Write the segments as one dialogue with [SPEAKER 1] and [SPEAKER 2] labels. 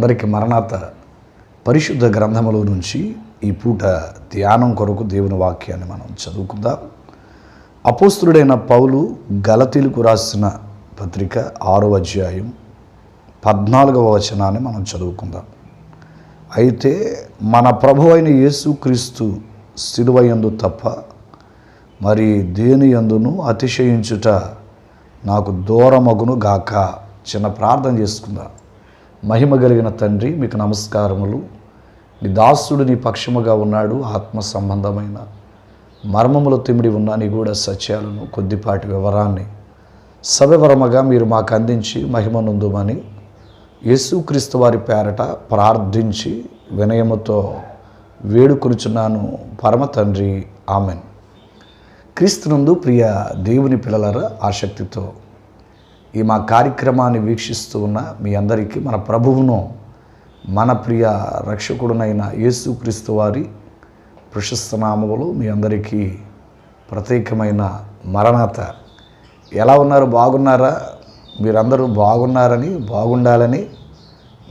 [SPEAKER 1] అందరికీ మరణాత పరిశుద్ధ గ్రంథములో నుంచి ఈ పూట ధ్యానం కొరకు దేవుని వాక్యాన్ని మనం చదువుకుందాం. అపోస్తులుడైన పౌలు గలతీలకు రాసిన పత్రిక 6వ అధ్యాయం 14వ వచనాన్ని మనం చదువుకుందాం. అయితే మన ప్రభు అయిన యేసుక్రీస్తు శిలువ యందు తప్ప మరి దేని యందును అతిశయించుట నాకు దూరమగును గాక. చిన్న ప్రార్థన చేసుకుందాం. మహిమ కలిగిన తండ్రి, మీకు నమస్కారములు. నీ దాసుడు నీ పక్షముగా ఉన్నాడు. ఆత్మ సంబంధమైన మర్మముల తిమిడి ఉన్న నీ కూడా సత్యాలను కొద్దిపాటి వివరాన్ని సవివరముగా మీరు మాకు అందించి మహిమనందుమని యేసుక్రీస్తు వారి పేరట ప్రార్థించి వినయముతో వేడుకొనుచున్నాను పరమ తండ్రి, ఆమెన్. క్రీస్తునందు ప్రియ దేవుని పిల్లలారా, ఆసక్తితో ఈ మా కార్యక్రమాన్ని వీక్షిస్తూ ఉన్న మీ అందరికీ మన ప్రభువును, మన ప్రియ రక్షకుడునైన యేసుక్రీస్తు వారి ప్రశస్త నామములో మీ అందరికీ ప్రత్యేకమైన మరణాత. ఎలా ఉన్నారు? బాగున్నారా? మీరందరూ బాగున్నారని, బాగుండాలని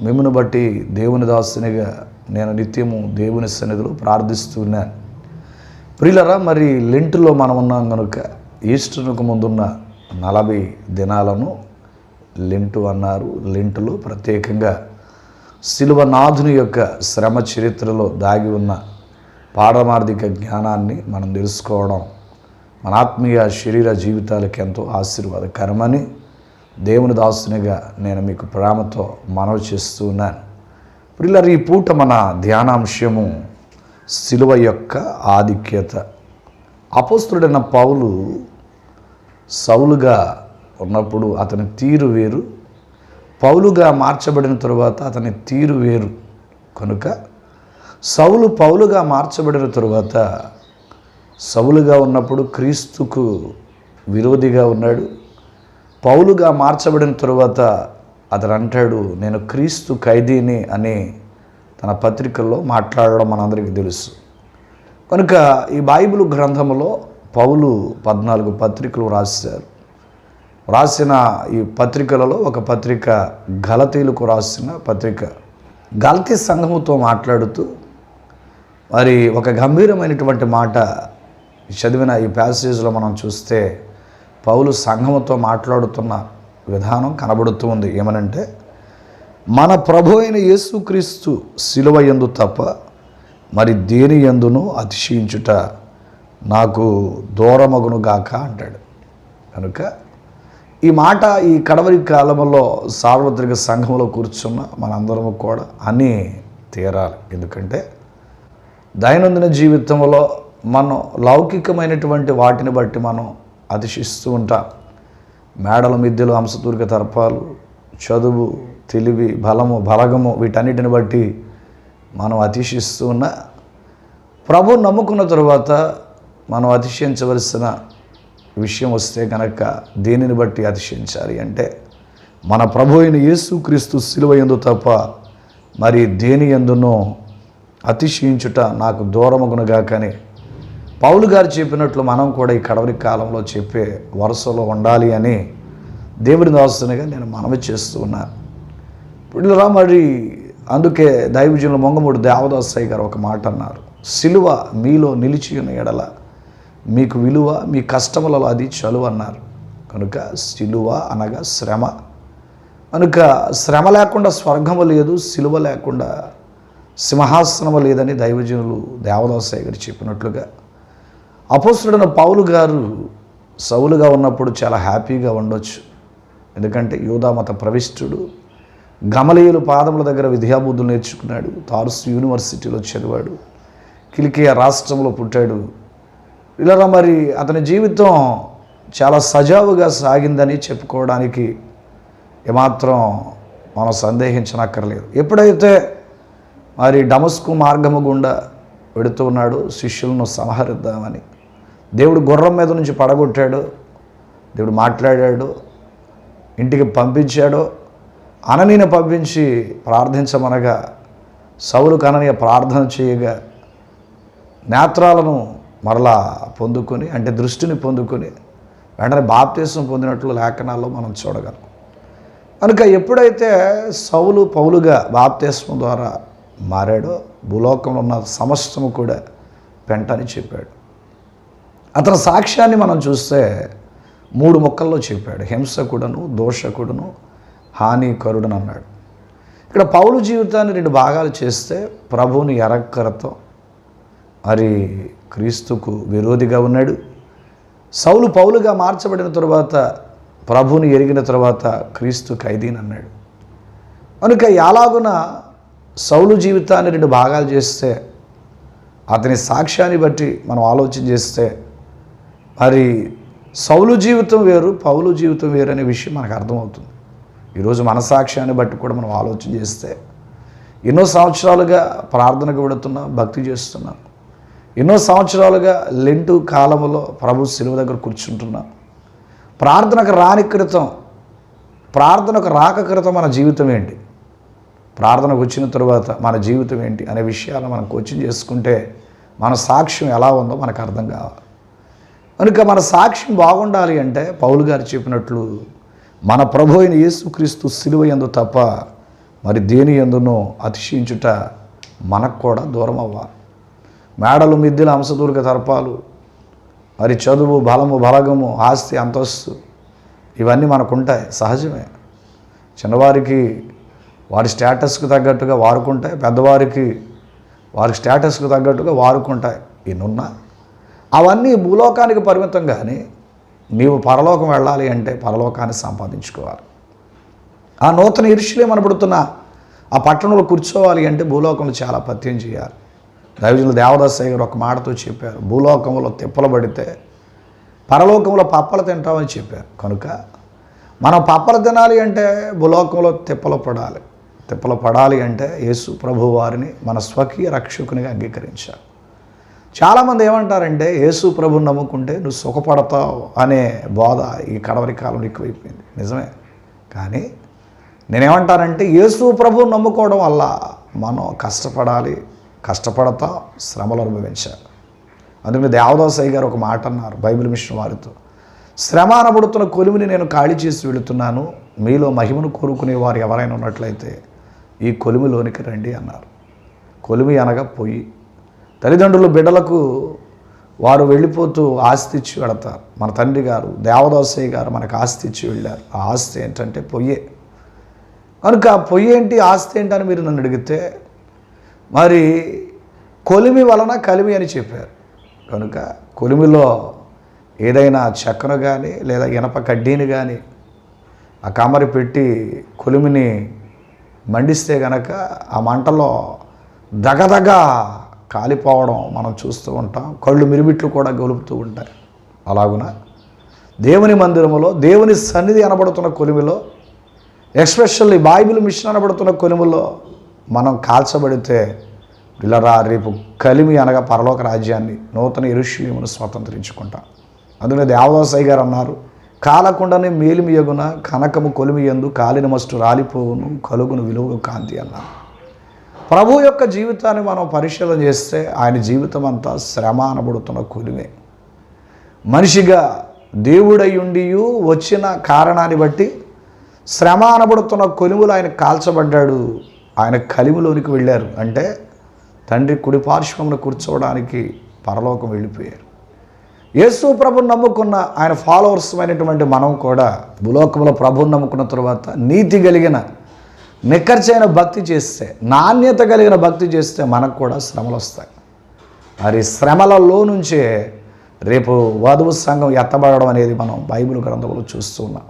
[SPEAKER 1] మిమ్మల్ని బట్టి దేవుని దాసునిగా నేను నిత్యము దేవుని సన్నిధిలో ప్రార్థిస్తున్నాను. ప్రియులరా, మరి లెంటులో మనం ఉన్నాం కనుక ఈస్టర్కు ముందున్న 40 దినాలను లెంటు అన్నారు. లెంటులో ప్రత్యేకంగా శిలువనాథుని యొక్క శ్రమ చరిత్రలో దాగి ఉన్న పారమార్థిక జ్ఞానాన్ని మనం తెలుసుకోవడం మన ఆత్మీయ శరీర జీవితాలకు ఎంతో ఆశీర్వాదకరమని దేవుని దాసునిగా నేను మీకు ప్రేమతో మనవి చేస్తూ ఉన్నాను. ప్రియులారా, ఈ పూట మన ధ్యానాంశము శిలువ యొక్క ఆధిక్యత. అపోస్తులుడైన పౌలు సౌలుగా ఉన్నప్పుడు అతని తీరు వేరు, పౌలుగా మార్చబడిన తరువాత అతని తీరు వేరు. కనుక సౌలు పౌలుగా మార్చబడిన తరువాత సౌలుగా ఉన్నప్పుడు క్రీస్తుకు విరోధిగా ఉన్నాడు. పౌలుగా మార్చబడిన తరువాత అతను అంటాడు, నేను క్రీస్తు ఖైదీని అని తన పత్రికల్లో మాట్లాడడం మనందరికీ తెలుసు. కనుక ఈ బైబిల్ గ్రంథంలో పౌలు 14 పత్రికలు రాసిన ఈ పత్రికలలో ఒక పత్రిక గలతీలకు రాసిన పత్రిక. గలతీ సంఘముతో మాట్లాడుతూ మరి ఒక గంభీరమైనటువంటి మాట చదివిన ఈ ప్యాసేజ్లో మనం చూస్తే పౌలు సంఘముతో మాట్లాడుతున్న విధానం కనబడుతూ ఉంది. ఏమనంటే, మన ప్రభు అయిన యేసుక్రీస్తు శిలువ యందు తప్ప మరి దేని యందును అతిశయించుట నాకు దూరమగును గాక అంటాడు. కనుక ఈ మాట ఈ కడవరి కాలంలో సార్వత్రిక సంఘంలో కూర్చున్న మనందరము కూడా అని తీరాలి. ఎందుకంటే దైనందిన జీవితంలో మనం లౌకికమైనటువంటి వాటిని బట్టి మనం అతిశిస్తూ ఉంటాం. మేడల మిద్దెలు, అంశతూరిక తర్పాలు, చదువు, తెలివి, బలము, బలగము, వీటన్నిటిని బట్టి మనం అతిశిస్తూ ఉన్న ప్రభు నమ్ముకున్న తరువాత మనం అతిశయించవలసిన విషయం వస్తే కనుక దేనిని బట్టి అతిశయించాలి అంటే, మన ప్రభు అయిన యేసుక్రీస్తు శిలువ యందు తప్ప మరి దేని యందునో అతిశయించుట నాకు దూరమగునుగా. కానీ పౌలు గారు చెప్పినట్లు మనం కూడా ఈ కడవరి కాలంలో చెప్పే వరుసలో ఉండాలి అని దేవుని దాసునిగా నేను మనవి చేస్తూ ఉన్నాను. ఇప్పుడు మరి అందుకే దైవజనులు మొంగమూడి దేవదాసయ్య గారు ఒక మాట అన్నారు, శిలువ మీలో నిలిచి ఉన్న ఎడల మీకు విలువ, మీ కష్టములలో అది చలువ అన్నారు. కనుక శిలువ అనగా శ్రమ. కనుక శ్రమ లేకుండా స్వర్గము లేదు, శిలువ లేకుండా సింహాసనము లేదని దైవజనులు దేవదాసయ్య గారు చెప్పినట్లుగా అపోస్తులుడైన పౌలు గారు సౌలుగా ఉన్నప్పుడు చాలా హ్యాపీగా ఉండొచ్చు. ఎందుకంటే యూదామత ప్రవిష్టుడు, గమలీయులు పాదముల దగ్గర విద్యాబుద్ధులు నేర్చుకున్నాడు, తార్సు యూనివర్సిటీలో చదివాడు, కిలికియా రాష్ట్రంలో పుట్టాడు. ఇలా మరి అతని జీవితం చాలా సజావుగా సాగిందని చెప్పుకోవడానికి ఏమాత్రం మనం సందేహించనక్కర్లేదు. ఎప్పుడైతే మరి డమస్కు మార్గము గుండా వెడుతూ ఉన్నాడు, శిష్యులను సంహరిద్దామని దేవుడు గుర్రం మీద నుంచి పడగొట్టాడు, దేవుడు మాట్లాడాడు, ఇంటికి పంపించాడు. అననీని పంపించి ప్రార్థించమనగా సౌలుకు అననీయ ప్రార్థన చేయగా నేత్రాలను మరలా పొందుకొని, అంటే దృష్టిని పొందుకొని వెంటనే బాప్తీసం పొందినట్లు లేఖనాల్లో మనం చూడగలం. కనుక ఎప్పుడైతే సౌలు పౌలుగా బాప్తిస్మం ద్వారా మారాడో భూలోకంలో ఉన్న సమస్తము కూడా పెంటని చెప్పాడు. అతని సాక్ష్యాన్ని మనం చూస్తే 3 ముక్కల్లో చెప్పాడు. హింసకుడను, దోషకుడును, హానికరుడను అన్నాడు. ఇక్కడ పౌలు జీవితాన్ని 2 భాగాలు చేస్తే ప్రభువుని ఎరక్కరతో మరి క్రీస్తుకు విరోధిగా ఉన్నాడు. సౌలు పౌలుగా మార్చబడిన తరువాత ప్రభువుని ఎరిగిన తర్వాత క్రీస్తు ఖైదీని అన్నాడు. కనుక ఎలాగున సౌలు జీవితాన్ని 2 భాగాలు చేస్తే అతని సాక్ష్యాన్ని బట్టి మనం ఆలోచన చేస్తే మరి సౌలు జీవితం వేరు, పౌలు జీవితం వేరు అనే విషయం మనకు అర్థమవుతుంది. ఈరోజు మన సాక్ష్యాన్ని బట్టి కూడా మనం ఆలోచన చేస్తే ఎన్నో సంవత్సరాలుగా ప్రార్థనకు వెళుతున్నాం, భక్తి చేస్తున్నాం. ఎన్నో సంవత్సరాలుగా లెంటు కాలంలో ప్రభు శిలువ దగ్గర కూర్చుంటున్నాం. ప్రార్థనకు రాని క్రితం, ప్రార్థనకు రాక క్రితం మన జీవితం ఏంటి, ప్రార్థనకు వచ్చిన తరువాత మన జీవితం ఏంటి అనే విషయాలు మనం కోచింగ్ చేసుకుంటే మన సాక్ష్యం ఎలా ఉందో మనకు అర్థం కావాలి. కనుక మన సాక్ష్యం బాగుండాలి అంటే పౌలు గారు చెప్పినట్లు మన ప్రభు అయిన యేసుక్రీస్తు శిలువ యందు తప్ప మరి దేని యందునో అతిశయించుట మనకు కూడా దూరం అవ్వాలి. మేడలు, మిద్దెలు, అంశదూర్గ తర్పాలు, మరి చదువు, బలము, బలగము, ఆస్తి, అంతస్తు ఇవన్నీ మనకుంటాయి, సహజమే. చిన్నవారికి వారి స్టేటస్కు తగ్గట్టుగా వారుకుంటాయి, పెద్దవారికి వారి స్టేటస్కు తగ్గట్టుగా వారుకుంటాయి. ఎన్నున్నా అవన్నీ భూలోకానికి పరిమితం. కానీ నీవు పరలోకం వెళ్ళాలి అంటే పరలోకాన్ని సంపాదించుకోవాలి. ఆ నూతన యెరూషలేము అనబడుతున్న ఆ పట్టణంలో కూర్చోవాలి అంటే భూలోకంలో చాలా పత్యం చేయాలి. దైవజనులు దేవదాసయ్య గారు ఒక మాటతో చెప్పారు, భూలోకంలో తిప్పలు పడితే పరలోకంలో పప్పలు తింటామని చెప్పారు. కనుక మనం పప్పలు తినాలి అంటే భూలోకంలో తిప్పలు పడాలి. తిప్పలు పడాలి అంటే యేసు ప్రభు వారిని మన స్వకీయ రక్షకునిగా అంగీకరించాలి. చాలామంది ఏమంటారంటే యేసు ప్రభుని నమ్ముకుంటే నువ్వు సుఖపడతావు అనే బోధ ఈ కడవరి కాలంలో ఎక్కువైపోయింది. నిజమే. కానీ నేనేమంటానంటే యేసు ప్రభుని నమ్ముకోవడం వల్ల మనం కష్టపడాలి, కష్టపడతాం, శ్రమలు అనుభవించాలి. అందుకని దేవదాసయ్య గారు ఒక మాట అన్నారు బైబిల్ మిషన్ వారితో, శ్రమ అనబడుతున్న కొలిమిని నేను ఖాళీ చేసి వెళుతున్నాను, మీలో మహిమను కోరుకునేవారు ఎవరైనా ఉన్నట్లయితే ఈ కొలిమిలోనికి రండి అన్నారు. కొలిమి అనగా పొయ్యి. తల్లిదండ్రులు బిడ్డలకు వారు వెళ్ళిపోతూ ఆస్తి ఇచ్చి వెళతారు. మన తండ్రి గారు దేవదాసయ్య గారు మనకు ఆస్తి ఇచ్చి వెళ్ళారు. ఆ ఆస్తి ఏంటంటే పొయ్యే. కనుక పొయ్యి ఏంటి, ఆస్తి ఏంటి అని మీరు నన్ను అడిగితే మరి కొలిమి వలన కలిమి అని చెప్పారు. కనుక కొలిమిలో ఏదైనా చెక్కను కానీ లేదా ఇనప కడ్డీని కానీ ఆ కమ్మరి పెట్టి కొలిమిని మండిస్తే గనక ఆ మంటలో దగదగ కాలిపోవడం మనం చూస్తూ ఉంటాం. కళ్ళు మిరిమిట్లు కూడా గొలుపుతూ ఉంటాయి. అలాగున దేవుని మందిరములో, దేవుని సన్నిధి అనబడుతున్న కొలిమిలో, ఎస్పెషల్లీ బైబిల్ మిషన్ అనబడుతున్న కొలిమిలో మనం కాల్చబడితే పిల్లరా రేపు కలిమి అనగా పరలోక రాజ్యాన్ని, నూతన యెరూషలేమును స్వతంత్రించుకుంటాం. అందుకని దేవదాసయ్య గారు అన్నారు, కాలకుండానే మేలిమియగున కనకము కొలిమియందు కాలిన మస్టు రాలిపోవును కలుగును విలువ కాంతి అన్నారు. ప్రభు యొక్క జీవితాన్ని మనం పరిశీలన చేస్తే ఆయన జీవితం అంతా శ్రమ అనబడుతున్న కొలిమే. మనిషిగా దేవుడై ఉండి వచ్చిన కారణాన్ని బట్టి శ్రమ అనబడుతున్న కొలిములు ఆయన కాల్చబడ్డాడు. ఆయన కలిమిలోనికి వెళ్ళారు అంటే తండ్రి కుడి పార్శ్వమున కూర్చోవడానికి పరలోకం వెళ్ళిపోయారు. యేసు ప్రభుని నమ్ముకున్న ఆయన ఫాలోవర్స్ అయినటువంటి మనం కూడా భూలోకంలో ప్రభుని నమ్ముకున్న తర్వాత నీతి కలిగిన నిక్కర్చైన భక్తి చేస్తే, నాణ్యత కలిగిన భక్తి చేస్తే మనకు కూడా శ్రమలు వస్తాయి. మరి శ్రమలలో నుంచే రేపు వధువు సంఘం ఎత్తబడడం అనేది మనం బైబిల్ గ్రంథంలో చూస్తూ ఉన్నాం.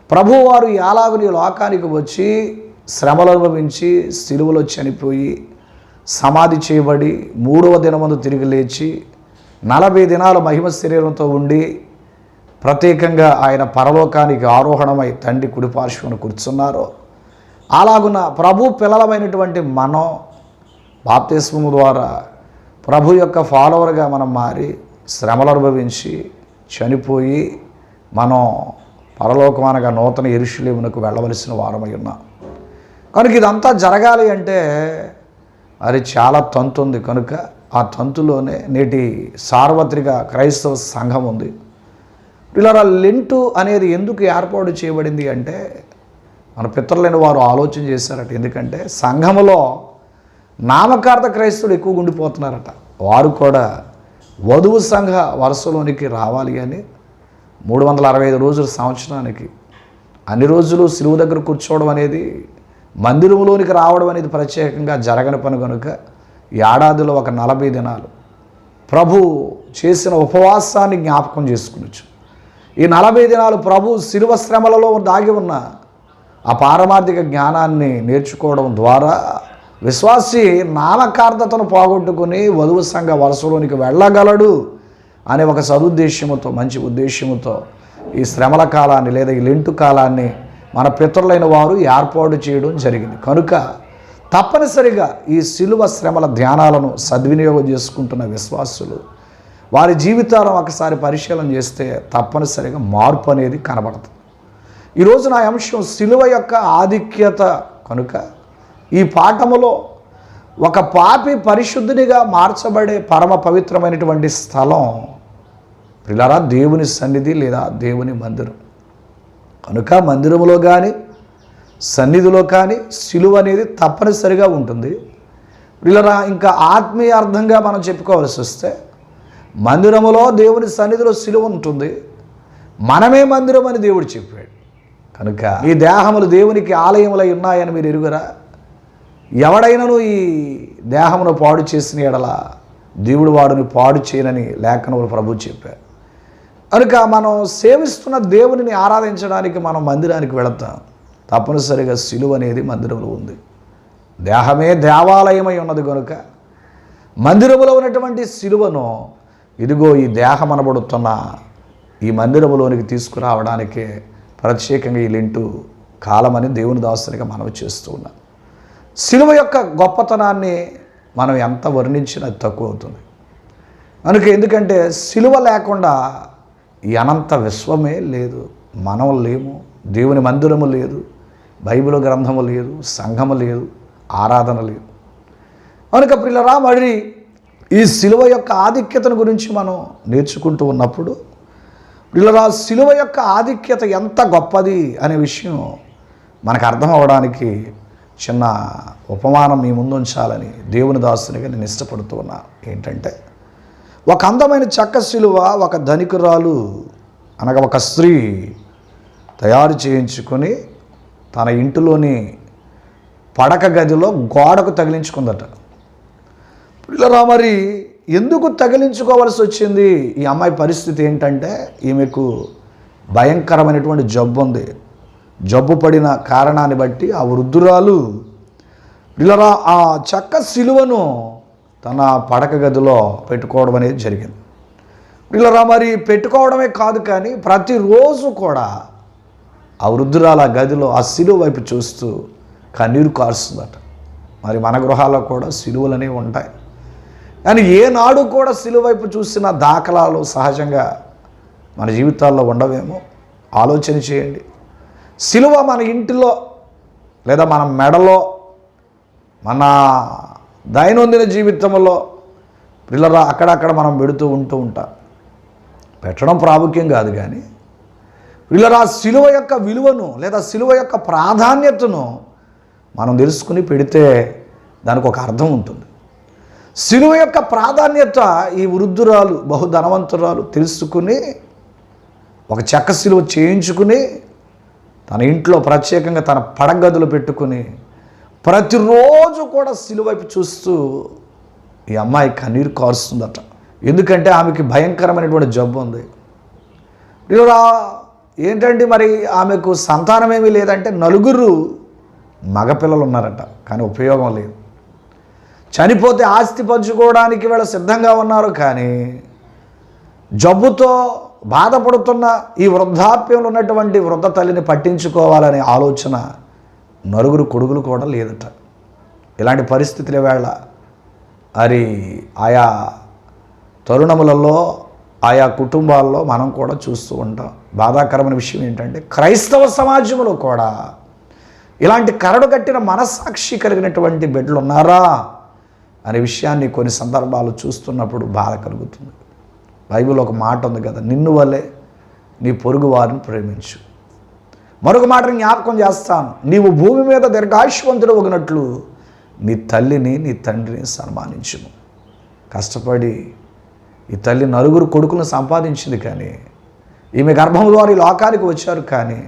[SPEAKER 1] ప్రభువారు ఎలాగని లోకానికి వచ్చి శ్రమలు అనుభవించి సిలువలో చనిపోయి సమాధి చేయబడి 3వ దినమందు తిరిగి లేచి 40 దినాల మహిమ శరీరంతో ఉండి ప్రత్యేకంగా ఆయన పరలోకానికి ఆరోహణమై తండ్రి కుడిపార్శ్వను కూర్చున్నారో అలాగున ప్రభు పిల్లలమైనటువంటి మనం బాప్తిస్మము ద్వారా ప్రభు యొక్క ఫాలోవర్గా మనం మారి శ్రమలు అనుభవించి చనిపోయి మనం పరలోకం అనగా నూతన యెరూషలేమునకు వెళ్ళవలసిన వారమై ఉన్నాం. కనుక ఇదంతా జరగాలి అంటే అది చాలా తంతు ఉంది. కనుక ఆ తంతులోనే నేటి సార్వత్రిక క్రైస్తవ సంఘం ఉంది. ఇలా లెంటు అనేది ఎందుకు ఏర్పాటు చేయబడింది అంటే మన పితరులైన వారు ఆలోచన చేశారట. ఎందుకంటే సంఘములో నామకార్థ క్రైస్తవులు ఎక్కువ ఉండిపోతున్నారట. వారు కూడా వధువు సంఘ వరుసలోనికి రావాలి అని 365 రోజుల సంవత్సరానికి అన్ని రోజులు సిలువ దగ్గర కూర్చోవడం అనేది, మందిరంలోనికి రావడం అనేది ప్రత్యేకంగా జరగని పని కనుక ఏడాదిలో ఒక 40 దినాలు ప్రభు చేసిన ఉపవాసాన్ని జ్ఞాపకం చేసుకునొచ్చు. ఈ 40 దినాలు ప్రభు శిలువ శ్రమలలో దాగి ఉన్న ఆ పారమార్థిక జ్ఞానాన్ని నేర్చుకోవడం ద్వారా విశ్వాసి నామకార్థతను పోగొట్టుకుని వధువు సంఘ వరుసలోనికి వెళ్ళగలడు అనే ఒక సదుద్దేశ్యముతో, మంచి ఉద్దేశ్యముతో ఈ శ్రమల కాలాన్ని లేదా ఈ లెంటు కాలాన్ని మన పితరులైన వారు ఏర్పాటు చేయడం జరిగింది. కనుక తప్పనిసరిగా ఈ శిలువ శ్రమల ధ్యానాలను సద్వినియోగం చేసుకుంటున్న విశ్వాసులు వారి జీవితాలను ఒకసారి పరిశీలన చేస్తే తప్పనిసరిగా మార్పు అనేది కనబడుతుంది. ఈరోజు నా అంశం శిలువ యొక్క ఆధిక్యత కనుక ఈ పాఠములో ఒక పాపి పరిశుద్ధునిగా మార్చబడే పరమ పవిత్రమైనటువంటి స్థలం ప్రియులారా దేవుని సన్నిధి లేదా దేవుని మందిరం. కనుక మందిరములో కానీ సన్నిధిలో కానీ శిలువ అనేది తప్పనిసరిగా ఉంటుంది. ప్రియులారా ఇంకా ఆత్మీయ అర్థంగా మనం చెప్పుకోవాల్సి వస్తే మందిరములో దేవుని సన్నిధిలో శిలువ ఉంటుంది. మనమే మందిరం అని దేవుడు చెప్పాడు. కనుక ఈ దేహములు దేవునికి ఆలయములై ఉన్నాయని మీరు ఎరుగరా? ఎవడైనను ఈ దేహమును పాడు చేసిన ఎడల దేవుడు వాడిని పాడు చేయనని లేఖనములు ప్రభు చెప్పారు. కనుక మనం సేవిస్తున్న దేవునిని ఆరాధించడానికి మనం మందిరానికి వెళతాం. తప్పనిసరిగా శిలువ అనేది మందిరంలో ఉంది. దేహమే దేవాలయమై ఉన్నది కనుక మందిరములో ఉన్నటువంటి శిలువను ఇదిగో ఈ దేహం అనబడుతున్న ఈ మందిరములోనికి తీసుకురావడానికి ప్రత్యేకంగా ఈ లెంటు కాలమని దేవుని దాసునిగా మనవి చేస్తూ ఉన్నాం. శిలువ యొక్క గొప్పతనాన్ని మనం ఎంత వర్ణించినా తక్కువ అవుతుంది. కనుక ఎందుకంటే శిలువ లేకుండా ఈ అనంత విశ్వమే లేదు. మనం లేము, దేవుని మందిరము లేదు, బైబిల్ గ్రంథము లేదు, సంఘము లేదు, ఆరాధన లేదు. కనుక ప్రియులారా మరి ఈ శిలువ యొక్క ఆధిక్యతను గురించి మనం నేర్చుకుంటూ ఉన్నప్పుడు ప్రియులారా శిలువ యొక్క ఆధిక్యత ఎంత గొప్పది అనే విషయం మనకు అర్థం అవ్వడానికి చిన్న ఉపమానం మీ ముందు ఉంచాలని దేవుని దాసునిగా నేను ఇష్టపడుతూ ఉన్నా. ఏంటంటే ఒక అందమైన చెక్క శిలువ ఒక ధనికురాలు అనగా ఒక స్త్రీ తయారు చేయించుకొని తన ఇంటిలోని పడక గదిలో గోడకు తగిలించుకుందట. పిల్లరా మరి ఎందుకు తగిలించుకోవాల్సి వచ్చింది? ఈ అమ్మాయి పరిస్థితి ఏంటంటే ఈమెకు భయంకరమైనటువంటి జబ్బు ఉంది. జబ్బు పడిన కారణాన్ని బట్టి ఆ వృద్ధురాలు పిల్లరా ఆ చెక్క శిలువను తన పడక గదిలో పెట్టుకోవడం అనేది జరిగింది. పిల్లరా మరి పెట్టుకోవడమే కాదు కానీ ప్రతిరోజు కూడా ఆ వృద్ధురాలు ఆ గదిలో ఆ శిలువ వైపు చూస్తూ కన్నీరు కారుస్తుందట. మరి మన గృహాల్లో కూడా శిలువలు అనేవి ఉంటాయి. కానీ ఏనాడు కూడా శిలువ వైపు చూసిన దాఖలాలు సహజంగా మన జీవితాల్లో ఉండవేమో. ఆలోచన చేయండి. శిలువ మన ఇంటిలో లేదా మన మెడలో మన దైనందిన జీవితంలో పిల్లరా అక్కడక్కడ మనం పెడుతూ ఉంటాం. పెట్టడం ప్రాముఖ్యం కాదు కానీ పిల్లరా శిలువ యొక్క విలువను లేదా శిలువ యొక్క ప్రాధాన్యతను మనం తెలుసుకుని పెడితే దానికి ఒక అర్థం ఉంటుంది. శిలువ యొక్క ప్రాధాన్యత ఈ వృద్ధురాలు బహుధనవంతురాలు తెలుసుకుని ఒక చెక్క శిలువ చేయించుకుని తన ఇంట్లో ప్రత్యేకంగా తన పడగదులు పెట్టుకుని ప్రతిరోజు కూడా శిలువ వైపు చూస్తూ ఈ అమ్మాయి కన్నీరు కారుస్తుందట. ఎందుకంటే ఆమెకి భయంకరమైనటువంటి జబ్బు ఉంది. ఇలా ఏంటంటే మరి ఆమెకు సంతానమేమీ లేదంటే 4 మగపిల్లలు ఉన్నారట, కానీ ఉపయోగం లేదు. చనిపోతే ఆస్తి పంచుకోవడానికి వీళ్ళు సిద్ధంగా ఉన్నారు, కానీ జబ్బుతో బాధపడుతున్న ఈ వృద్ధాప్యంలో ఉన్నటువంటి వృద్ధ తల్లిని పట్టించుకోవాలనే ఆలోచన 4 కొడుకులు కూడా లేదట. ఇలాంటి పరిస్థితుల వేళ మరి ఆయా తరుణములలో ఆయా కుటుంబాల్లో మనం కూడా చూస్తూ ఉంటాం. బాధాకరమైన విషయం ఏంటంటే క్రైస్తవ సమాజంలో కూడా ఇలాంటి కరడు కట్టిన మనస్సాక్షి కలిగినటువంటి బిడ్డలు ఉన్నారా అనే విషయాన్ని కొన్ని సందర్భాలు చూస్తున్నప్పుడు బాధ కలుగుతుంది. బైబిల్ ఒక మాట ఉంది కదా, నిన్ను వలె నీ పొరుగు వారిని ప్రేమించు. మరొక మాటని జ్ఞాపకం చేస్తాను, నీవు భూమి మీద దీర్ఘాయుష్మంతుడు ఒగినట్లు నీ తల్లిని నీ తండ్రిని సన్మానించుము. కష్టపడి ఈ తల్లి 9 కొడుకులను సంపాదించింది, కానీ ఈమె గర్భం ద్వారా ఈ లోకానికి వచ్చారు, కానీ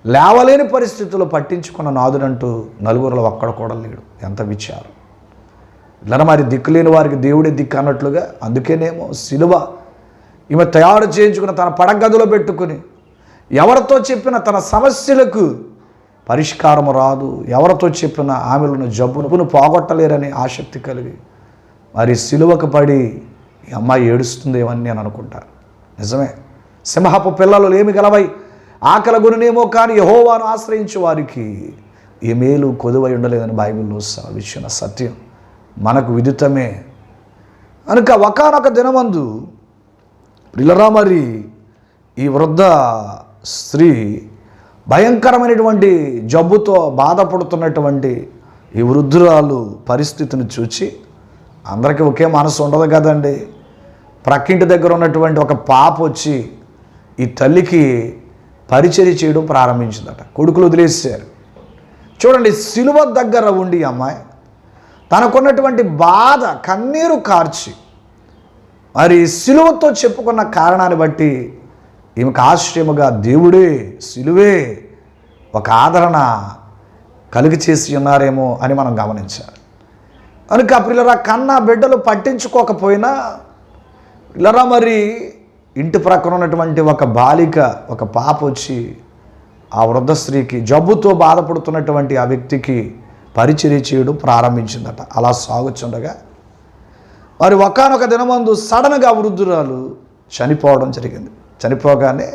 [SPEAKER 1] లేవలేని పరిస్థితుల్లో పట్టించుకున్న నాదుడంటూ 9 ఒక్కడ కూడా లేడు. ఎంత విచారం! ఇలా మరి దిక్కులేని వారికి దేవుడే దిక్కు అన్నట్లుగా, అందుకేనేమో సిలువ ఈమె తయారు చేయించుకున్న తన పడగదిలో పెట్టుకుని ఎవరితో చెప్పిన తన సమస్యలకు పరిష్కారం రాదు, ఎవరితో చెప్పిన ఆమెలను జబ్బును పోగొట్టలేరని ఆసక్తి కలిగి మరి సిలువకు పడి ఈ అమ్మాయి ఏడుస్తుందేమని నేను అనుకుంటాను. నిజమే, సింహపు పిల్లలు ఏమి గలవై ఆకలి గునినేమో కానీ యెహోవాను ఆశ్రయించే వారికి ఈ మేలు కొదువై ఉండలేదని బైబిల్లో సెలవిచ్చిన సత్యం మనకు విదితమే. కనుక ఒకానొక దినమందు ప్రియులారా, మరి ఈ వృద్ధ స్త్రీ భయంకరమైనటువంటి జబ్బుతో బాధపడుతున్నటువంటి ఈ వృద్ధురాలు పరిస్థితిని చూచి, అందరికీ ఒకే మనసు ఉండదు కదండి, ప్రక్కింటి దగ్గర ఉన్నటువంటి ఒక పాప వచ్చి ఈ తల్లికి పరిచర్య చేయడం ప్రారంభించిందట. కొడుకులు వదిలేశారు. చూడండి, సిలువ దగ్గర ఉండి అమ్మాయి తనకున్నటువంటి బాధ కన్నీరు కార్చి మరి సిలువతో చెప్పుకున్న కారణాన్ని బట్టి ఈమెకు ఆశ్చర్యముగా దేవుడే సిలువే ఒక ఆదరణ కలిగి చేసి ఉన్నారేమో అని మనం గమనించాలి. కనుక పిల్లరా, కన్నా బిడ్డలు పట్టించుకోకపోయినా పిల్లరా, మరి ఇంటి ప్రక్కన ఉన్నటువంటి ఒక బాలిక, ఒక పాప వచ్చి ఆ వృద్ధ స్త్రీకి, జబ్బుతో బాధపడుతున్నటువంటి ఆ వ్యక్తికి పరిచర్య చేయడం ప్రారంభించిందట. అలా సాగుచుండగా మరి ఒకానొక దినమందు సడన్గా వృద్ధురాలు చనిపోవడం జరిగింది. చనిపోగానే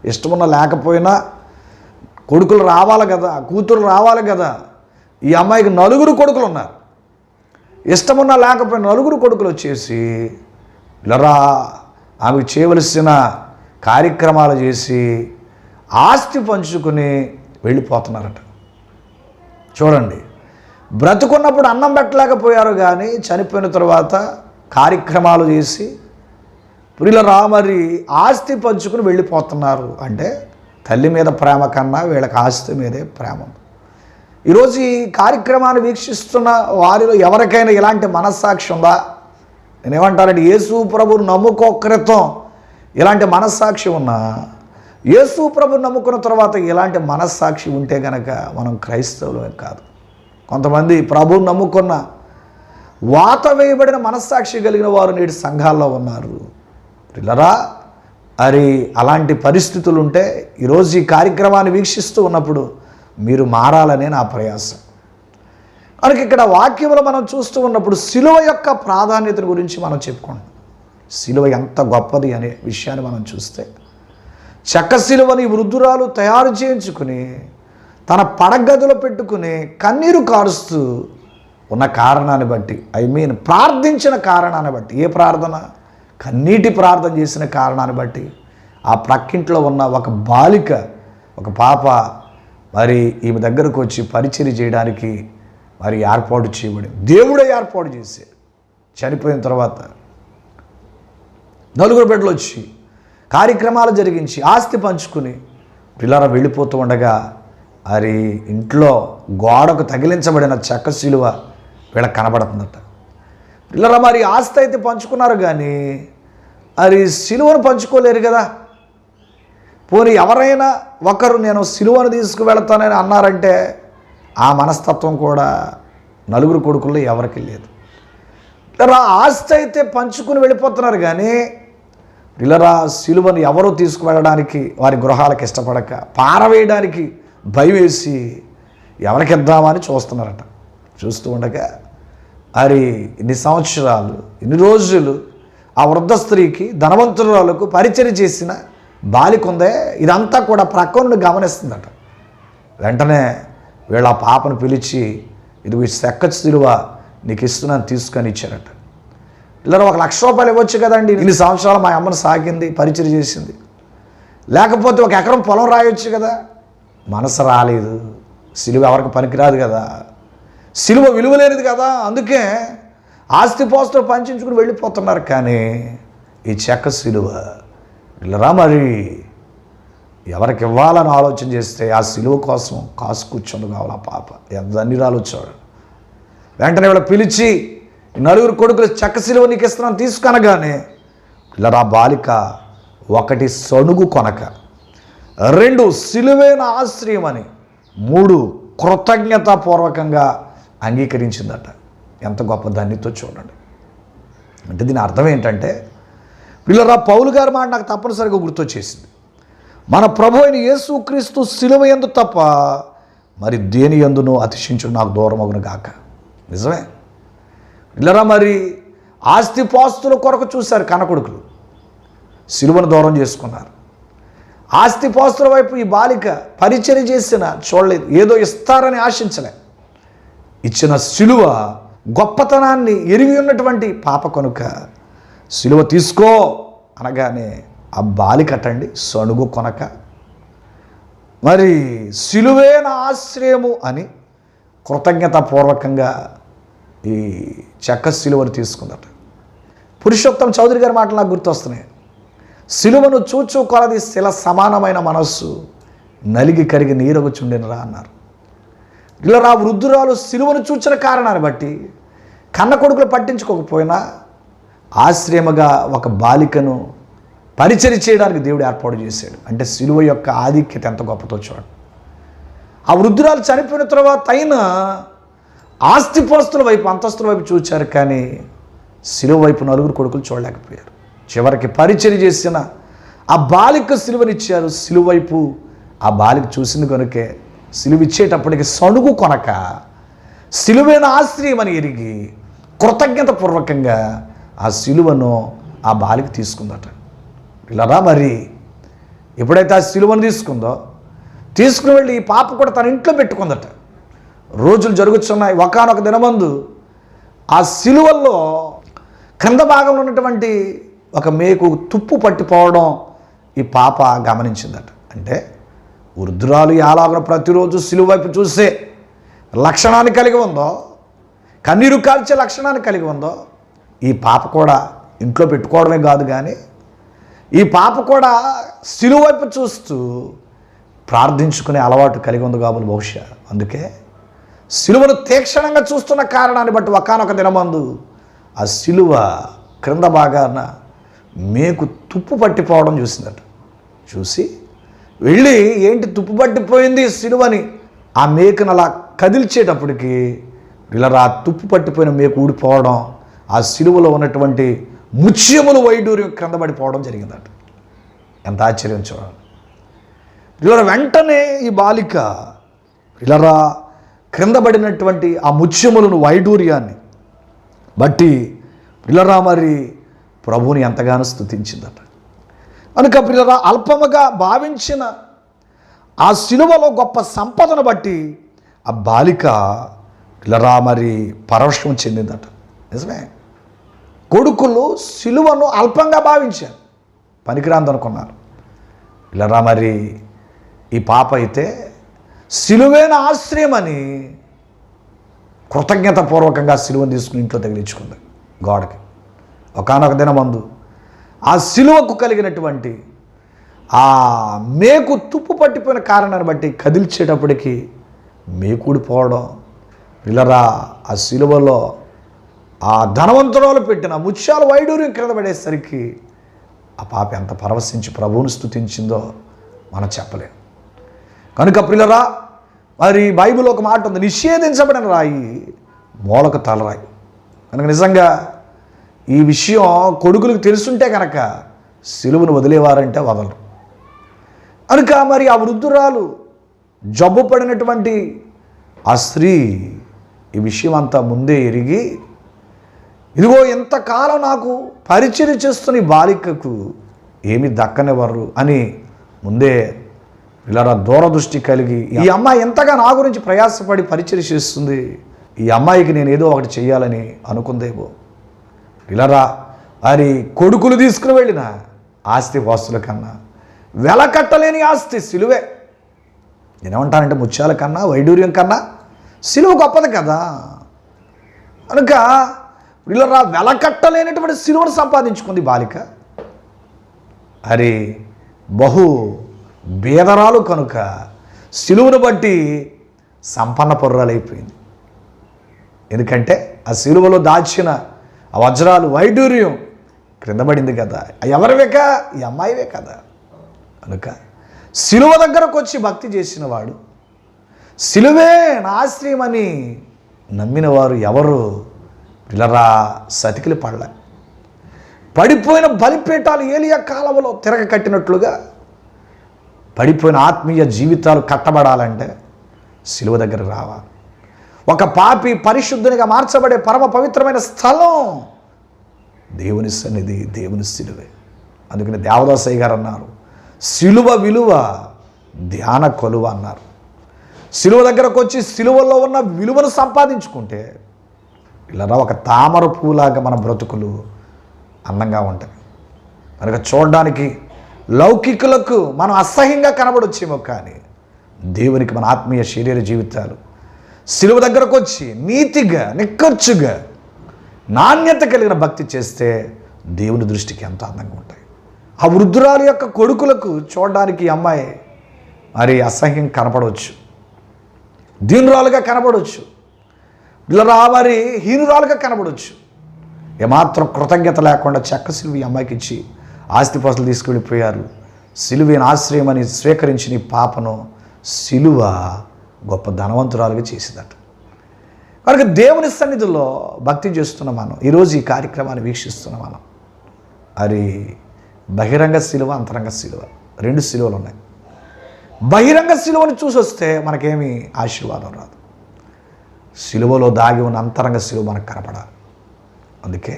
[SPEAKER 1] ఇష్టమున్న లేకపోయినా కొడుకులు రావాలి కదా, కూతురు రావాలి కదా. ఈ అమ్మాయికి 9 కొడుకులు ఉన్నారు. ఇష్టమున్నా లేకపోయినా 9 కొడుకులు వచ్చేసి ఇలా ఆమెకు చేయవలసిన కార్యక్రమాలు చేసి ఆస్తి పంచుకుని వెళ్ళిపోతున్నారట. చూడండి, బ్రతుకున్నప్పుడు అన్నం పెట్టలేకపోయారు, కానీ చనిపోయిన తర్వాత కార్యక్రమాలు చేసి ప్రియులారా మరి ఆస్తి పంచుకుని వెళ్ళిపోతున్నారు. అంటే తల్లి మీద ప్రేమ కన్నా వీళ్ళకి ఆస్తి మీదే ప్రేమ. ఈరోజు ఈ కార్యక్రమాన్ని వీక్షిస్తున్న వారిలో ఎవరికైనా ఇలాంటి మనస్సాక్షి ఉందా? నేనేమంటానంటే, యేసు ప్రభువును నమ్ముకోక్రితం ఇలాంటి మనస్సాక్షి ఉన్నా, యేసు ప్రభువును నమ్ముకున్న తర్వాత ఇలాంటి మనస్సాక్షి ఉంటే కనుక మనం క్రైస్తవులమే కాదు. కొంతమంది ప్రభువును నమ్ముకున్న వాత వేయబడిన మనస్సాక్షి కలిగిన వారు నేటి సంఘాల్లో ఉన్నారు. పిల్లరా, మరి అలాంటి పరిస్థితులు ఉంటే ఈరోజు ఈ కార్యక్రమాన్ని వీక్షిస్తూ ఉన్నప్పుడు మీరు మారాలనే నా ప్రయాసం. కనుక ఇక్కడ వాక్యంలో మనం చూస్తూ ఉన్నప్పుడు సిలువ యొక్క ప్రాధాన్యత గురించి మనం చెప్పుకుంటాం. సిలువ ఎంత గొప్పది అనే విషయాన్ని మనం చూస్తే, చెక్క సిలువని వృద్ధురాలు తయారు చేయించుకుని తన పడగదిలో పెట్టుకుని కన్నీరు కారుస్తూ ఉన్న కారణాన్ని బట్టి, ప్రార్థించిన కారణాన్ని బట్టి, ఏ ప్రార్థన? కన్నీటి ప్రార్థన చేసిన కారణాన్ని బట్టి ఆ ప్రక్కింట్లో ఉన్న ఒక బాలిక, ఒక పాప మరి ఈమె దగ్గరకు వచ్చి పరిచర్య చేయడానికి మరి ఏర్పాటు చేయబడింది. దేవుడే ఏర్పాటు చేశాడు. చనిపోయిన తర్వాత 9 బిడ్డలు వచ్చి కార్యక్రమాలు జరిగించి ఆస్తి పంచుకుని పిల్లల వెళ్ళిపోతూ ఉండగా మరి ఇంట్లో గోడకు తగిలించబడిన చెక్క సిలువ వీళ్ళకి కనబడుతుందట. పిల్లల మరి ఆస్తి అయితే పంచుకున్నారు, కానీ మరి సిలువను పంచుకోలేరు కదా. పోనీ ఎవరైనా ఒకరు నేను సిలువను తీసుకువెళతానని అన్నారంటే ఆ మనస్తత్వం కూడా 9 కొడుకుల్లో ఎవరికి లేదు. ఇలా ఆస్తి అయితే పంచుకుని వెళ్ళిపోతున్నారు, కానీ పిల్లరా సిలువను ఎవరో తీసుకువెళ్ళడానికి వారి గృహాలకు ఇష్టపడక, పారవేయడానికి భయం వేసి ఎవరికి ఇద్దామని చూస్తున్నారట. చూస్తూ ఉండగా మరి ఇన్ని సంవత్సరాలు, ఇన్ని రోజులు ఆ వృద్ధ స్త్రీకి, ధనవంతురాలకు పరిచర్య చేసిన బాలిక ఉందే, ఇదంతా కూడా ప్రక్క నుండి గమనిస్తుందట. వెంటనే వీళ్ళ ఆ పాపను పిలిచి, ఇది చెక్క సిలువ నీకు ఇస్తున్నాను తీసుకొని ఇచ్చారట. ఇలా 1,00,000 రూపాయలు ఇవ్వచ్చు కదండి, ఇన్ని సంవత్సరాలు మా అమ్మను సాగింది, పరిచర్య చేసింది, లేకపోతే 1 ఎకరం పొలం రాయొచ్చు కదా. మనసు రాలేదు. సిలువ ఎవరికి పనికిరాదు కదా, సిలువ విలువలేనిది కదా. అందుకే ఆస్తిపోస్తులు పంచుకుని వెళ్ళిపోతున్నారు. కానీ ఈ చెక్క సిలువ ఇలా మరి ఎవరికి ఇవ్వాలని ఆలోచన చేస్తే ఆ సిలువ కోసం కాసు కూర్చొని కావాలి ఆ పాప. ఎంత ధన్యురాలు వచ్చాడు. వెంటనే వీళ్ళ పిలిచి, 4 కొడుకులు చెక్క సిలువ నీకు ఇస్తున్నాను తీసుకొనగానే ఇలా బాలిక 1 సణుగు కొనక, 2 సిలువైన ఆశ్రయం అని, 3 కృతజ్ఞతాపూర్వకంగా అంగీకరించిందట. ఎంత గొప్ప ధన్యతో చూడండి. అంటే దీని అర్థం ఏంటంటే, పిల్లరా పౌలు గారి మాట నాకు తప్పనిసరిగా గుర్తొచ్చేసింది. మన ప్రభు అయిన యేసుక్రీస్తు సిలువ యందు తప్ప మరి దేని యందునో అతిశయించుడు నాకు దూరం అగును గాక. నిజమే. పిల్లరా మరి ఆస్తిపాస్తుల కొరకు చూశారు కన్నకొడుకులు, సిలువను దూరం చేసుకున్నారు. ఆస్తిపాస్తుల వైపు ఈ బాలిక పరిచర్య చేసిన చూడలేదు, ఏదో ఇస్తారని ఆశించలే. ఇచ్చిన సిలువ గొప్పతనాన్ని ఎరిగి ఉన్నటువంటి పాప కనుక సిలువ తీసుకో అనగానే ఆ బాలికటండి సణుగు కొనక మరి సిలువే నా ఆశ్రయము అని కృతజ్ఞతాపూర్వకంగా ఈ చెక్క సిలువను తీసుకుందట. పురుషోత్తం చౌదరి గారి మాటలు నాకు గుర్తొస్తున్నాయి. సిలువను చూచూ కొలది శిల సమానమైన మనస్సు నలిగి కరిగి నీరగుచుండెనరా అన్నారు. ఇలా వృద్ధురాలు సిలువను చూచిన కారణాన్ని బట్టి కన్న కొడుకులు పట్టించుకోకపోయినా ఆశ్రయముగా ఒక బాలికను పరిచర్య చేయడానికి దేవుడు ఏర్పాటు చేశాడు. అంటే సిలువ యొక్క ఆధిక్యత ఎంత గొప్పతో చూడండి. ఆ వృద్ధురాలు చనిపోయిన తర్వాత అయినా ఆస్తిపోస్తుల వైపు అంతస్తుల వైపు చూచారు, కానీ సిలువ వైపు 4 కొడుకులు చూడలేకపోయారు. చివరికి పరిచర్య చేసిన ఆ బాలిక సిలువనిచ్చారు. సిలువ వైపు ఆ బాలిక చూసింది కనుకే సిలువ ఇచ్చేటప్పటికి సణుగు కొనక సిలువైన ఆశ్రయం అని ఎరిగి కృతజ్ఞతపూర్వకంగా ఆ సిలువను ఆ బాలిక తీసుకుందట. ఇలా మరి ఎప్పుడైతే ఆ సిలువను తీసుకుని వెళ్ళి ఈ పాప కూడా తన ఇంట్లో పెట్టుకుందట. రోజులు జరుగుతున్నాయి. ఒకానొక దినమందు ఆ సిలువల్లో క్రింద భాగంలో ఉన్నటువంటి ఒక మేకు తుప్పు పట్టిపోవడం ఈ పాప గమనించిందట. అంటే వృద్ధురాలు ఎలాగో ప్రతిరోజు సిలువ వైపు చూసే లక్షణాన్ని కలిగి ఉందో, కన్నీరు కాల్చే లక్షణాన్ని కలిగి ఉందో, ఈ పాప కూడా ఇంట్లో పెట్టుకోవడమే కాదు, కానీ ఈ పాప కూడా సిలువ వైపు చూస్తూ ప్రార్థించుకునే అలవాటు కలిగి ఉంది కాబట్టి బహుశా అందుకే సిలువను తీక్షణంగా చూస్తున్న కారణాన్ని బట్టి ఒకానొక దినమందు ఆ సిలువ క్రింద భాగాన మేకు తుప్పు పట్టిపోవడం చూసిందట. చూసి వెళ్ళి ఏంటి తుప్పు పట్టిపోయింది సిలువని ఆ మేకును అలా కదిల్చేటప్పటికి ఇలా తుప్పు పట్టిపోయిన మేకు ఊడిపోవడం, ఆ సిలువలో ఉన్నటువంటి ముత్యములు వైడూర్యం క్రింద పడిపోవడం జరిగిందట. ఎంత ఆశ్చర్యం చూడండి. ఇలా వెంటనే ఈ బాలిక ఇలా క్రింద పడినటువంటి ఆ ముత్యములను వైడూర్యాన్ని బట్టి పిల్లరా మరి ప్రభువుని ఎంతగానో స్తుతించిందట. కనుక పిల్లరా అల్పముగా భావించిన ఆ సిలువలో గొప్ప సంపదను బట్టి ఆ బాలిక పిల్లరా మరి పరవశం చెందిందట. నిజమే. కొడుకులు సిలువను అల్పంగా భావించారు, పనికిరాందనుకున్నారు. పిల్లరా మరి ఈ పాప అయితే సిలువైన ఆశ్రయం అని కృతజ్ఞతాపూర్వకంగా సిలువను తీసుకుని ఇంట్లో తగిలించుకుంది గోడకి. ఒకానొక దినమందు ఆ సిలువకు కలిగినటువంటి ఆ మేకు తుప్పు పట్టిపోయిన కారణాన్ని బట్టి కదిల్చేటప్పటికి మేకూడిపోవడం, పిల్లరా ఆ సిలువలో ఆ ధనవంతురాలు పెట్టిన ముత్యాల వైడూర్యం క్రింద పడేసరికి ఆ పాప ఎంత పరవశించి ప్రభువును స్తుతించిందో మనం చెప్పలేం. కనుక పిల్లరా మరి బైబిల్ ఒక మాట ఉంది, నిషేధించబడిన రాయి మూలకు తలరాయి. కనుక నిజంగా ఈ విషయం కొడుకులకు తెలుసుంటే కనుక సిలువను వదిలేవారంటే వదలరు. కనుక మరి ఆ వృద్ధురాలు జబ్బు పడినటువంటి ఆ స్త్రీ ఈ విషయం అంతా ముందే ఎరిగి, ఇదిగో ఎంతకాలం నాకు పరిచర్య చేస్తున్న ఈ బాలికకు ఏమి దక్కనివ్వరు అని ముందే ఇలా దూరదృష్టి కలిగి, ఈ అమ్మాయి ఎంతగా నా గురించి ప్రయాసపడి పరిచర్య చేస్తుంది, ఈ అమ్మాయికి నేను ఏదో ఒకటి చేయాలని అనుకుందేమో. ఇలా వారి కొడుకులు తీసుకుని వెళ్ళిన ఆస్తి వాస్తుల కన్నా వెలకట్టలేని ఆస్తి సిలువే. నేనేమంటానంటే ముత్యాల కన్నా వైడూర్యం కన్నా సిలువ గొప్పది కదా. కనుక ఇలా వెలకట్టలేనటువంటి సిలువను సంపాదించుకుంది బాలిక. అది బహు బేదరాలు కనుక సిలువను బట్టి సంపన్న పొర్రాలైపోయింది. ఎందుకంటే ఆ సిలువలో దాచిన ఆ వజ్రాలు వైడూర్యం క్రింద పడింది కదా. ఎవరివేక? ఈ అమ్మాయివే కదా. కనుక సిలువ దగ్గరకు వచ్చి భక్తి చేసిన వాడు, సిలువే నా ఆశ్రయమని నమ్మిన వారు ఎవరు పిల్లరా సతికిలి పడలే. పడిపోయిన బలిపీఠాలు ఏలియా కాలంలో తిరగ కట్టినట్లుగా పడిపోయిన ఆత్మీయ జీవితాలు కట్టబడాలంటే సిలువ దగ్గర రావాలి. ఒక పాపి పరిశుద్ధునిగా మార్చబడే పరమ పవిత్రమైన స్థలం దేవుని సన్నిధి, దేవుని సిలువే. అందుకని దేవదాసయ్య గారు అన్నారు, సిలువ విలువ ధ్యాన కొలువ అన్నారు. సిలువ దగ్గరకు వచ్చి సిలువలో ఉన్న విలువను సంపాదించుకుంటే ఇలా ఒక తామర పువ్వులాగా మన బ్రతుకులు అందంగా ఉంటాయి. కనుక చూడడానికి లౌకికులకు మనం అసహ్యంగా కనబడొచ్చేమో, కానీ దేవునికి మన ఆత్మీయ శరీర జీవితాలు సిలువ దగ్గరకు వచ్చి నీతిగా, నిక్కర్చుగా, నాణ్యత కలిగిన భక్తి చేస్తే దేవుని దృష్టికి ఎంతో అందంగా ఉంటాయి. ఆ వృద్ధురాలు యొక్క కొడుకులకు చూడడానికి అమ్మాయి మరి అసహ్యం కనపడవచ్చు, దీనురాలుగా కనపడవచ్చు, ఇలా మరి హీనురాలుగా కనపడవచ్చు. ఏమాత్రం కృతజ్ఞత లేకుండా చెక్క సిలువ ఈ అమ్మాయికి ఇచ్చి ఆస్తిపాస్తులు తీసుకెళ్ళిపోయారు. సిలువేని ఆశ్రయం అని స్వీకరించిన ఈ పాపను సిలువ గొప్ప ధనవంతురాలుగా చేసిందట. కనుక దేవుని సన్నిధిలో భక్తి చేస్తున్న మనం, ఈరోజు ఈ కార్యక్రమాన్ని వీక్షిస్తున్న మనం, అది బహిరంగ సిలువ, అంతరంగ సిలువ, రెండు సిలువలు ఉన్నాయి. బహిరంగ సిలువని చూసి వస్తే మనకేమీ ఆశీర్వాదం రాదు. సిలువలో దాగి ఉన్న అంతరంగ సిలువ మనకు కనపడాలి. అందుకే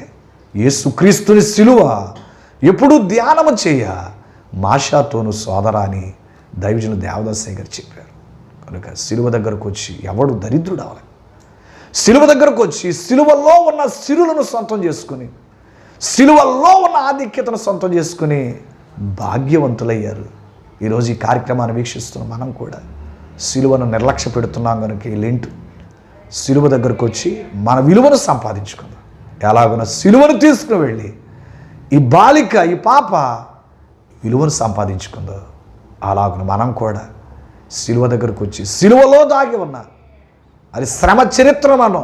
[SPEAKER 1] యేసుక్రీస్తుని సిలువ ఎప్పుడూ ధ్యానము చేయ మాషాతోను సోదరా అని దైవజనులు దేవదాసయ్య గారు చెప్పారు. కనుక సిలువ దగ్గరకు వచ్చి ఎవడు దరిద్రుడు అవ్వాలి. సిలువ దగ్గరకు వచ్చి సిలువలో ఉన్న సిరులను సొంతం చేసుకుని, సిలువలో ఉన్న ఆధిక్యతను సొంతం చేసుకుని భాగ్యవంతులయ్యారు. ఈరోజు ఈ కార్యక్రమాన్ని వీక్షిస్తున్న మనం కూడా సిలువను నిర్లక్ష్య పెడుతున్నాం. కనుక లెంటు సిలువ దగ్గరకు వచ్చి మన విలువను సంపాదించుకుందాం. ఎలాగున సిలువను తీసుకుని వెళ్ళి ఈ బాలిక, ఈ పాప విలువను సంపాదించుకుందో అలాగున మనం కూడా సిలువ దగ్గరకు వచ్చి సిలువలో దాగి ఉన్న అది శ్రమ చరిత్ర మనం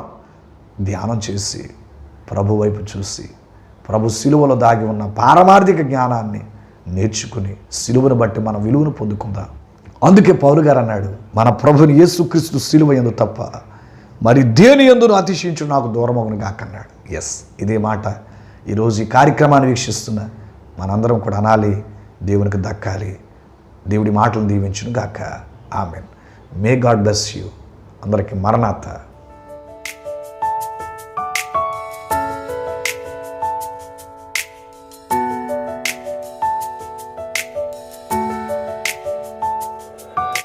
[SPEAKER 1] ధ్యానం చేసి ప్రభు వైపు చూసి ప్రభు సిలువలో దాగి ఉన్న పారమార్థిక జ్ఞానాన్ని నేర్చుకుని సిలువను బట్టి మన విలువను పొందుకుందాం. అందుకే పౌలు గారు అన్నాడు, మన ప్రభుని యేసుక్రీస్తు సిలువ యందు తప్ప మరి దేని యందును అతిశయించు నాకు దూరమగును గాకన్నాడు. ఎస్, ఇదే మాట ఈరోజు ఈ కార్యక్రమాన్ని వీక్షిస్తున్న మనందరం కూడా అనాలి, దేవునికి దక్కాలి. దేవుడి మాటలను దీవించును గాక. Amen. May God bless you. అందరికీ మరణాత.